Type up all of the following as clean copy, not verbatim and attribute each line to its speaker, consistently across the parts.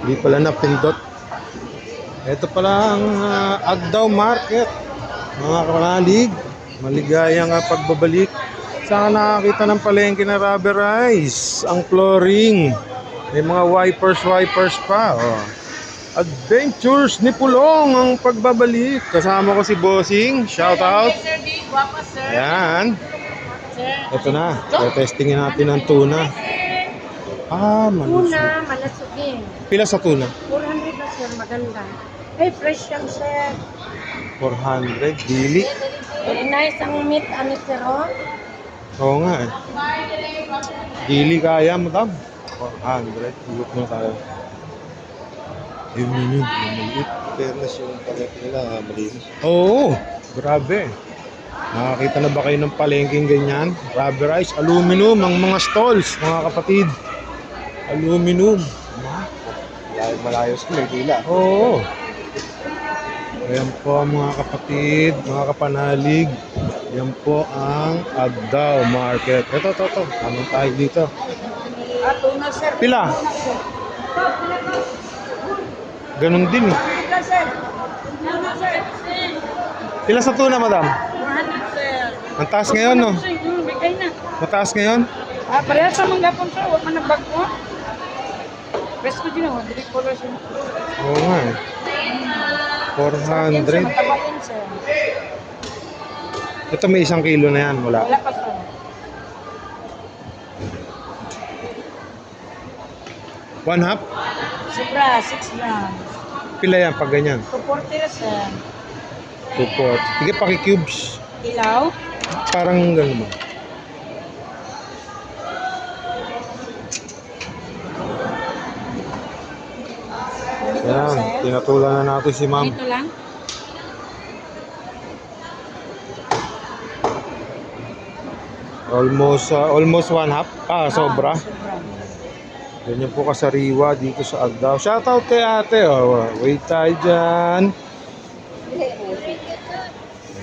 Speaker 1: Hindi pala napindot. Ito pala ang Agdao Market. Mga kanalig, maligayang pagbabalik. Saan nakakita ng palengke na rubberized? Ang flooring. May mga wipers pa. Oh. Adventures ni Pulong ang pagbabalik. Kasama ko si Bossing. Shout out. Ayan. Ito na. Testingin natin ang tuna. Malusog.
Speaker 2: Tuna, malasugin.
Speaker 1: Pila sa tuna?
Speaker 2: 400 na sir, maganda. Ay, fresh yan sir.
Speaker 1: 400. Dili.
Speaker 2: Very nice ang meat, ano sir, oh.
Speaker 1: Oo nga eh. Dili kaya, madam. 400. Hulot na tayo. Yun. Maliit.
Speaker 3: Fairness yung palengke nila, malinis.
Speaker 1: Oo. Grabe. Nakakita na ba kayo ng palengking ganyan? Rubberized. Aluminum ang mga stalls, mga kapatid. Aluminum.
Speaker 3: Malayo sa Maynila.
Speaker 1: Oo. Ayan po mga kapatid, mga kapanalig. Yan po ang Agdao Market. Ito. Anong tayo dito?
Speaker 2: Tuna sir.
Speaker 1: Pila? Ganun din eh.
Speaker 2: Tuna sir. Tuna sir.
Speaker 1: Pila sa tuna, madam?
Speaker 2: 400 sir.
Speaker 1: Ang taas ngayon, no?
Speaker 2: Bigay na.
Speaker 1: Mataas ngayon?
Speaker 2: Parehas sa mga gapon sir, huwag man nagbag mo. Best ko din ako, dili color sir.
Speaker 1: Oo nga eh. 400.
Speaker 2: Matabain sir.
Speaker 1: Ito may 1 kilo na yan, wala.
Speaker 2: Wala pa sir.
Speaker 1: One half?
Speaker 2: Sobra, 6 grams.
Speaker 1: Pila yan pag ganyan?
Speaker 2: 240 na sir.
Speaker 1: 240. Sige, paki-cubes.
Speaker 2: Ilaw.
Speaker 1: Parang gano'n ba? Yan, tinatulan na natin si ma'am.
Speaker 2: Dito lang.
Speaker 1: Almost one half. Sobra.
Speaker 2: Sobra.
Speaker 1: Ganyan po kasariwa dito sa Agdao. Shoutout kay ate. Oh. Wait tayo dyan.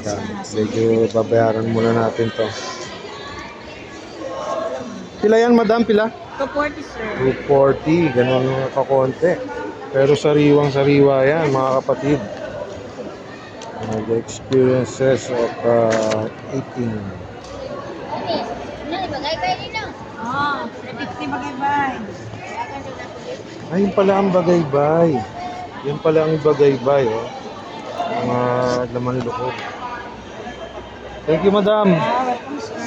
Speaker 1: Ayan, medyo babayaran muna natin to. Pila yan, madam? Pila?
Speaker 2: 240 sir.
Speaker 1: 240. Ganun mga kakonti. Pero sariwang-sariwa yan, mga kapatid. The experiences of eating.
Speaker 2: Ah, 50 bagay-bay.
Speaker 1: Ay, yun pala ang bagaybay. Yun pala ang bagaybay, oh. Mga laman loob. Thank you, madam.
Speaker 2: Welcome sir.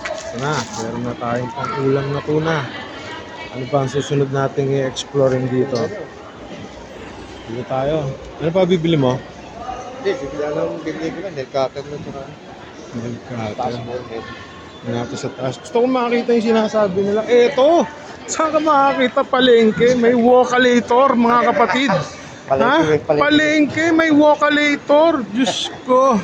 Speaker 1: Ito na, meron na tayong pang-ulam na tuna. Ano pa ang susunod nating i-exploring dito? Dito tayo. Ano pa bibili mo?
Speaker 3: Hindi, bigla lang bibili ko lang. Nail cutter na ito na. Taas mo head.
Speaker 1: Natin sa taas. Gusto ko makakita yung sinasabi nila. Eto! Saan ka makakita palengke? May walkalator, mga kapatid. Palengke, may walkalator. Diyos ko.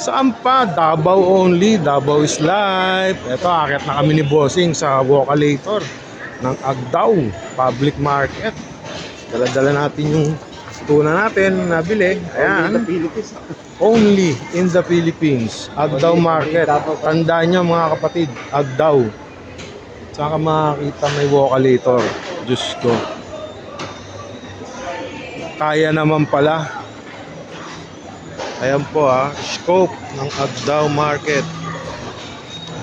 Speaker 1: Saan pa? Davao only. Davao is life. Eto, akit na kami ni Bossing sa walkalator ng Agdao Public Market. Dala-dala natin yung tuna natin nabili. Ayan. Only in the Philippines. Agdao Market. Tandaan nyo mga kapatid, Agdao. Saan ka makakita may walkalator? Diyos ko. Kaya naman pala. Ayan po scope ng Agdao Market.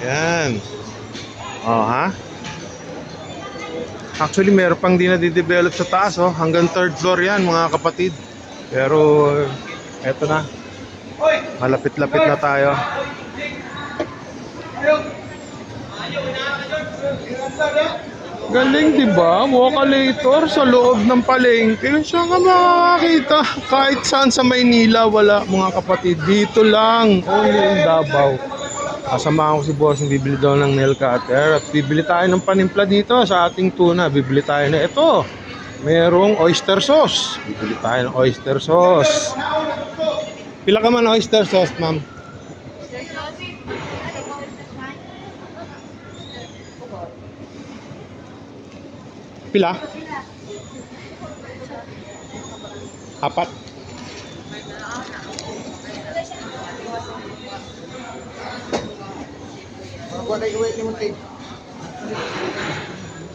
Speaker 1: Ayan. Ha? Actually, meron pang di na-develop sa taas. Hanggang 3rd floor yan mga kapatid. Pero, eto na. Malapit-lapit na tayo. Galing, di ba? Walkalator sa loob ng palengke. Saan ka makakakita? Kahit saan sa Maynila, wala mga kapatid. Dito lang. Only in Davao. Kasama ko si Boss, bibili daw ng nail cutter. At bibili tayo ng panimpla dito sa ating tuna. Bibili tayo na ito. Merong oyster sauce. Bibili tayo ng oyster sauce. Pila ka man oyster sauce, ma'am? Pila? 4.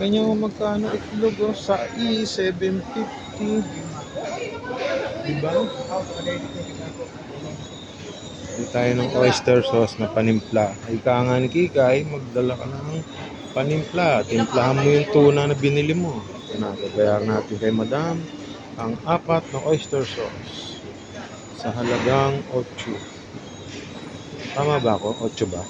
Speaker 1: Kanya magkano itlog oh, sa E750. Diba? Hindi tayo ng oyster sauce na panimpla. Ika nga ni Kikay, magdala ka ng panimpla. Timplahan mo yung tuna na binili mo. Babayaran natin kay Madam ang 4 na oyster sauce sa halagang 8. Tama ba ako? 8 ba?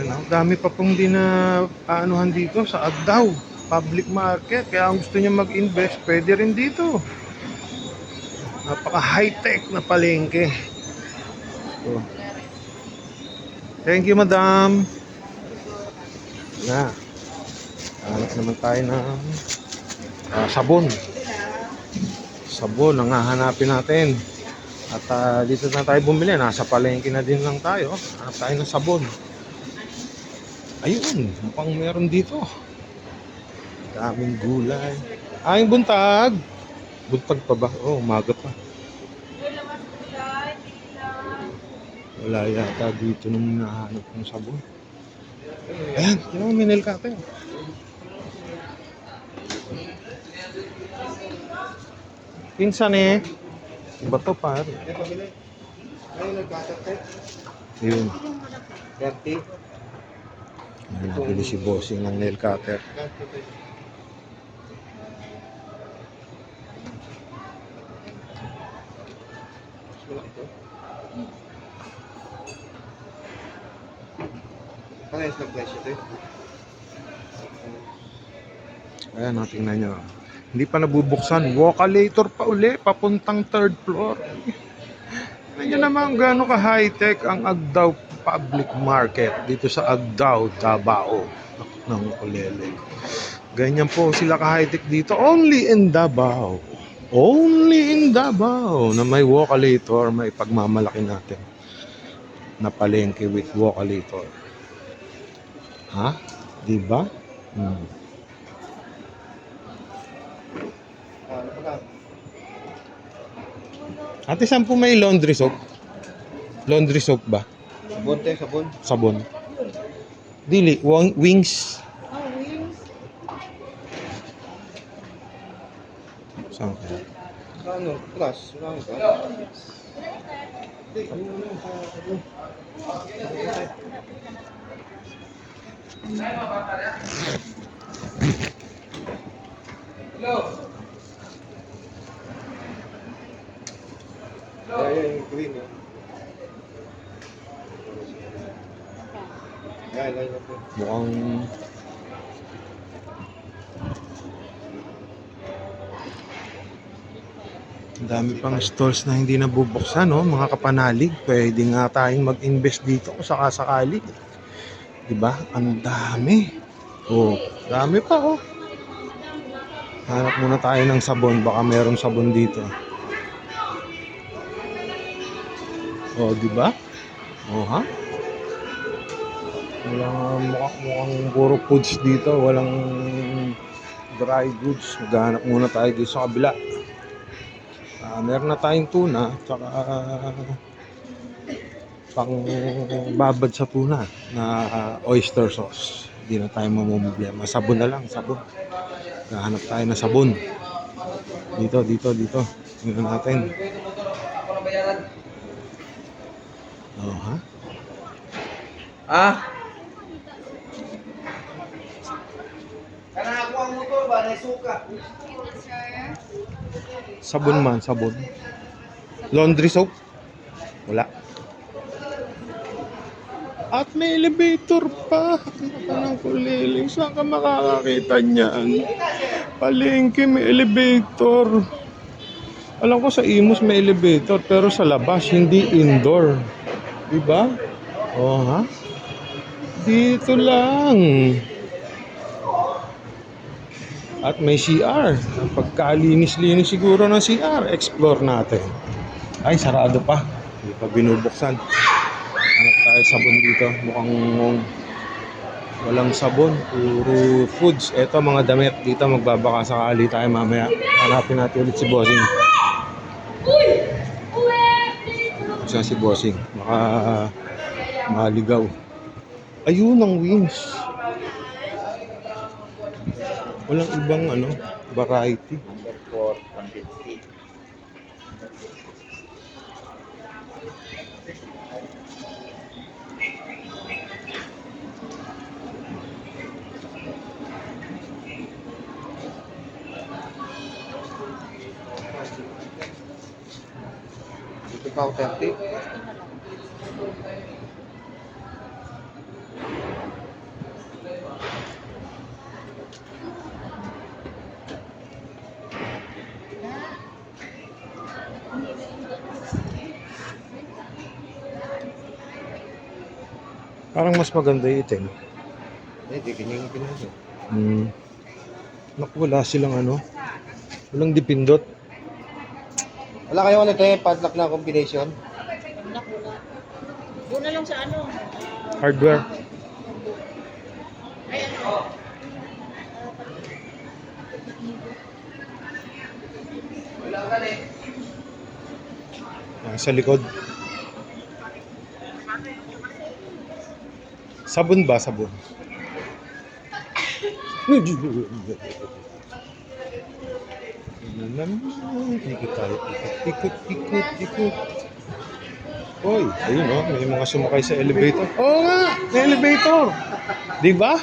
Speaker 1: Ano, dami pa pong di na aanuhan dito sa Agdao public market. Kaya ang gusto niya mag-invest, pwede rin dito. Napaka high-tech na palengke. So, thank you, Madam. Na. Hanap naman tayo ng sabon. Sabon ang hahanapin natin. At dito na tayo bumili. Nasa palengke na din lang tayo. Hanap tayo ng sabon. Ayun, mukhang meron dito. Daming gulay. Ay, buntag. Buntag pa ba? Oh, umaga pa. Wala yata dito nung nahanap ng sabon. Ayan, yun ang minil ka tayo. Pinsan eh. Bato par.
Speaker 3: Ayun, nagkakate.
Speaker 1: Yun.
Speaker 3: 30.
Speaker 1: Ayun, nabili si Bossing ng nail cutter.
Speaker 3: Parehas ng price ito eh.
Speaker 1: Ayan, tingnan nyo. Hindi pa nabubuksan. Walkalator pa uli, papuntang 3rd floor. Tingnan nyo naman gano'n ka high-tech ang Agdao Public Market dito sa Agdao, Davao ng Kulele. Ganyan po sila ka high-tech dito. Only in Davao. Only in Davao na may walkalator, may pagmamalaki natin na palengke with walkalator. Ha? Diba?
Speaker 3: Ano pa ka?
Speaker 1: Ate, saan po may laundry soap? Laundry soap ba?
Speaker 3: Sabon tayo, sabon.
Speaker 1: Sabon. Dili, wings.
Speaker 2: Oh, wings.
Speaker 1: Saan ka?
Speaker 3: Ano? Plus. Wala ka? Hindi, ano lang sa sabon. Ayan yung green eh. Ayan, ayan ako.
Speaker 1: Mukhang ang dami pang stalls na hindi nabubuksan, no? Mga kapanalig, pwede nga tayong mag-invest dito kung sakasakali. Diba? Ang dami. Oh, dami pa, oh. Hanap muna tayo ng sabon, baka merong sabon dito. Oh, diba? Oh, ha? Walang mukhang puro foods dito, walang dry goods. Maghanap muna tayo dito sa kabila. Meron na tayong tuna, tsaka pang babad sa tuna na oyster sauce. Hindi na tayo mamumblema. Sabon na lang, sabon. Gahanap tayo ng sabon. Dito. Tingnan natin. Oh, ha?
Speaker 3: Ah? Kana ako ang motor ba na suka?
Speaker 1: Sabon man, sabon. Laundry soap? Wala. At may elevator pa. Ano ka ng kuliling? Saan ka makakakita niyan? Palengke, may elevator. Alam ko sa Imus may elevator, pero sa labas, hindi indoor. Diba? Oh, ha? Dito lang. At may CR. Pagkalinis-linis siguro ng CR, explore natin. Ay, sarado pa. Hindi pa binubuksan. Hanap tayo sabon dito. Mukhang walang sabon. Puro foods. Eto mga damit dito. Magbabaka sakali tayo mamaya. Hanapin natin ulit si Bossing. Saan si Bossing? Maligaw. Ayun ang wings. Walang ibang ano, variety.
Speaker 3: Number 4, 150. Ito pa authentic.
Speaker 1: Parang mas maganda yung itim.
Speaker 3: Di ganyan yung pinasa.
Speaker 1: Naku, wala silang ano. Walang dipindot.
Speaker 3: Wala kayo ano tayo, padlock na combination?
Speaker 2: Doon na lang sa ano.
Speaker 1: Hardware. Sa likod. Sabon ba? Sabon. Ikot tayo. Ikot. Hoy, ayun oh, may mga sumakay sa elevator. Oo nga, may elevator. Di ba?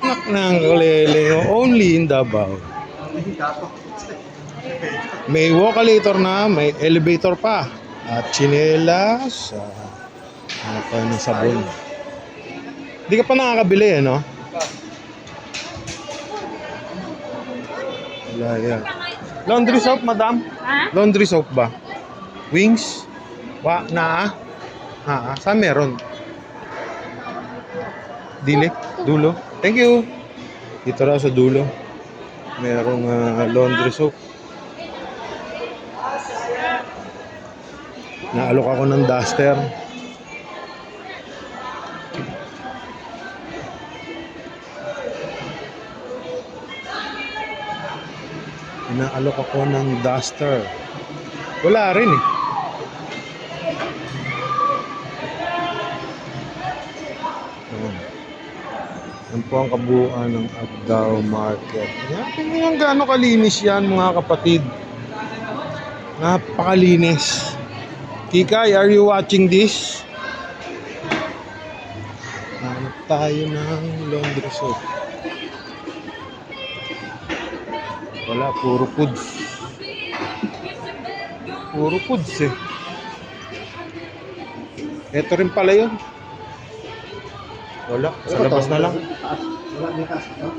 Speaker 1: Nak nang kalele, only in Davao. May walk-a-lator na, may elevator pa. At chinelas, ng sabon. Di ka pa nakakabili, no? Wala yan. Laundry soap, madam?
Speaker 2: Ha?
Speaker 1: Laundry soap ba? Wings? Saan meron? Dili? Dulo? Thank you. Dito raw sa dulo. Merong laundry soap. Naalok ako ng duster. Naalok ako ng duster. Wala rin eh. Yan po ang kabuuan ng Agdao Market. Tingnan nyo gaano kalinis yan mga kapatid. Napakalinis. Kikay, are you watching this? Hanap tayo ng laundry soap. Wala, puro foods. Puro foods eh. Ito rin pala yun. Wala, sa labas na lang.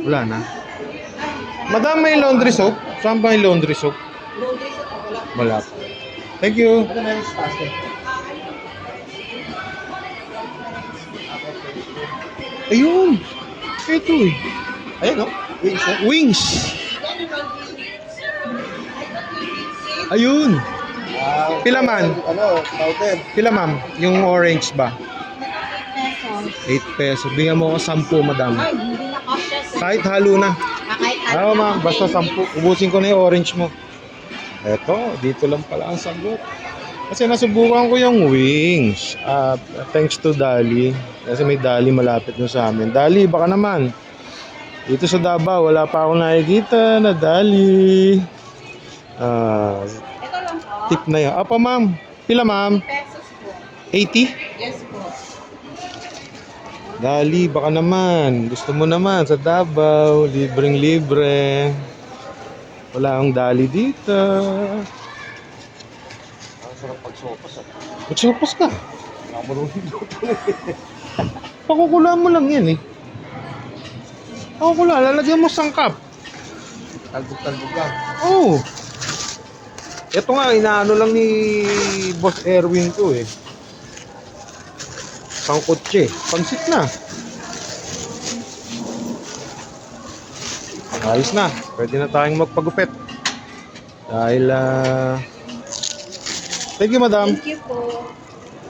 Speaker 1: Wala na. Madam, may laundry soap? Saan ba yung laundry soap? Wala pa. Thank you. Ayun. Ito eh.
Speaker 3: Ayun, no? Wings, eh?
Speaker 1: Wings. Ayun. Pila man?
Speaker 3: Ano, powder.
Speaker 1: Pila ma'am? Yung orange ba? 8 pesos. Bigyan mo ako 10, madam.
Speaker 2: Ay, hindi na kasya sa...
Speaker 1: Kahit halo na.
Speaker 2: Kahit
Speaker 1: Oo ma'am, basta 10. Ubusin ko na yung orange mo. Eto, dito lang pala ang sagot. Kasi nasubukan ko yung wings. Thanks to Dali. Kasi may Dali malapit nun sa amin. Dali, baka naman. Dito sa Davao, wala pa akong nakikita na Dali.
Speaker 2: Ito lang po.
Speaker 1: Tip na yun. Apa ma'am? Pila ma'am?
Speaker 2: Pesos po.
Speaker 1: 80?
Speaker 2: Yes po.
Speaker 1: Dali, baka naman. Gusto mo naman sa Davao. Libreng-libre. Wala akong Dali dito.
Speaker 3: Ang sarap pagsopas, ah.
Speaker 1: Magsopas ka.
Speaker 3: Namarunong doon.
Speaker 1: Pakukula mo lang yan eh. Pakukula, lalagyan mo sangkap.
Speaker 3: Talbog-talbog lang.
Speaker 1: Oo. Ito nga, inaano lang ni Boss Erwin to eh. Pangkotse. Pansit na. Ayos na. Pwede na tayong magpagupit. Dahil, thank you, madam.
Speaker 2: Thank you po.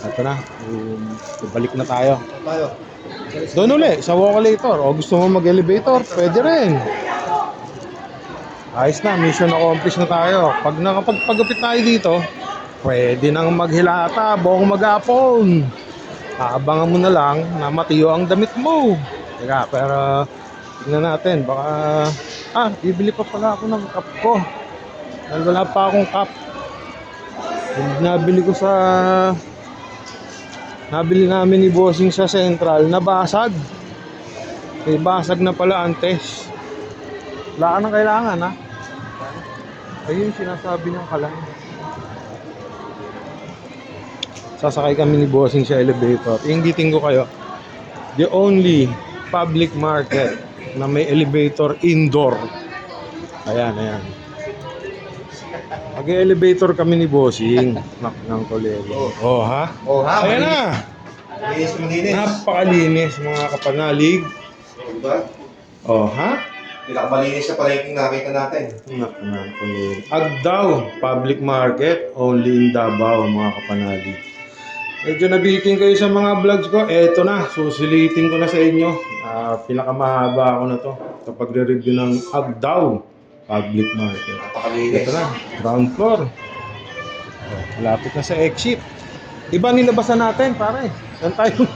Speaker 1: Ito na. Balik na tayo.
Speaker 3: Ano tayo?
Speaker 1: Doon uli, sa walk-a-lator. O gusto mo mag-elevator, pwede rin. Ayos na, mission accomplished na tayo. Pag nakapagpagupit tayo dito, pwede nang maghilata, buong mag-apon. Aabangan mo na lang na matiyo ang damit mo. Teka, pero tingnan natin, baka Bibili pa pala ako ng cup ko. Dahil wala pa akong cup. Yung nabili ko sa... Nabili namin ni Bossing sa Central, nabasag. Basag na pala antes. Wala ka nang kailangan, ha? Ayun, sinasabi niyang kalan. Sasakay kami ni Bossing sa elevator. Inggitin ko kayo, the only public market na may elevator indoor. Ayan, ayan. Mag-elevator kami ni Bossing. Ng kolego. Oh, ha?
Speaker 3: Oh, ha?
Speaker 1: Ayan na!
Speaker 3: Linis mo linis.
Speaker 1: Napakalinis, mga kapanalig.
Speaker 3: Diba?
Speaker 1: Oh, ha?
Speaker 3: Pinakamalinis sa palengking nakita natin.
Speaker 1: Agdao, public market, only in Davao, mga kapanalig. Medyo nabitin kayo sa mga vlogs ko. Eto na, susulitin ko na sa inyo. Pinakamahaba ako na to kapag re-review ng Agdao public market.
Speaker 3: Napakalinis.
Speaker 1: Ito na, ground floor. Oh, malapit na sa exit. Iba nilabasan natin, pare. Saan tayo?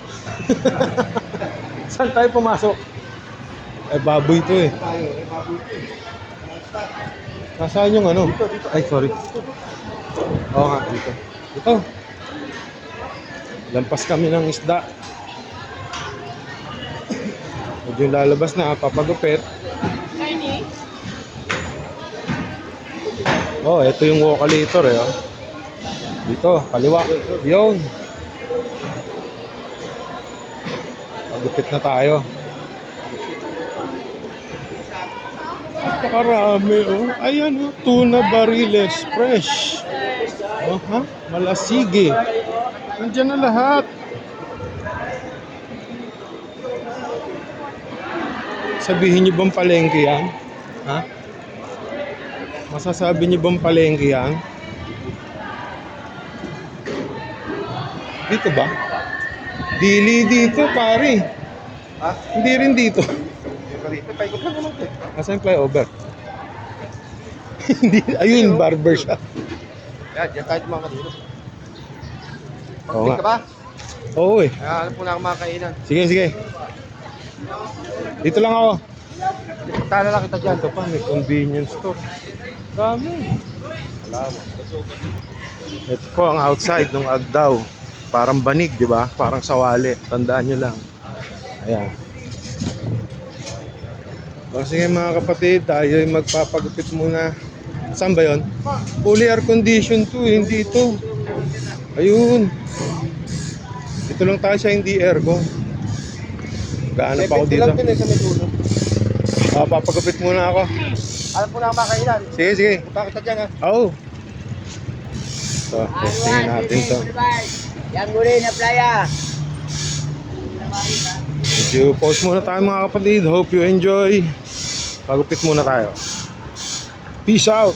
Speaker 1: Saan tayo pumasok? Baboy to eh. Nasaan yung ano? Ay, sorry. Oo nga, dito. Ito. Lampas kami ng isda. Medyo lalabas na, papagupit.
Speaker 2: Tiny.
Speaker 1: Oh, ito yung walkalator eh. Oh. Dito, kaliwa. Yun. Pagupit na tayo. Napakarami oh. Ayan oh, tuna bariles fresh. Oh ha? Malasigi. Nandiyan na lahat. Sabihin niyo bang palengke yan? Ha? Masasabi niyo bang palengke yan? Dito ba? Dili dito, pare.
Speaker 3: Ha?
Speaker 1: Hindi rin dito.
Speaker 3: Paikot lang naman ito.
Speaker 1: Asan yung flyover? Hindi, ayun, barber shop.
Speaker 3: Yan, yan kahit mga dito.
Speaker 1: Oo
Speaker 3: Pag-click ka ba?
Speaker 1: Oo eh.
Speaker 3: Hanap po na ang mga kainan.
Speaker 1: Sige, sige. Dito lang ako.
Speaker 3: Punta na lang kita dyan.
Speaker 1: Ito pa, may convenience store. Dami.
Speaker 3: Salamat.
Speaker 1: Ito po ang outside ng Agdao. Parang banig, di ba? Parang sawali. Tandaan nyo lang. Ayan. O sige mga kapatid, tayo ay magpapagupit muna. Saan ba yun? Fully air condition to, hindi ito. Ayun. Dito lang tayo sa hindi aircon. Gaano pa ako dito?
Speaker 3: lang din eh sa may dulo.
Speaker 1: Papagupit muna ako.
Speaker 3: Alam po na ang mga kainan.
Speaker 1: Sige, sige.
Speaker 3: Punta kita dyan ha.
Speaker 1: Oo. So, testingin natin to.
Speaker 2: Yan gulay na playa.
Speaker 1: Medyo pause muna tayo mga kapatid. Hope you enjoy. Pagupit muna tayo. Peace out!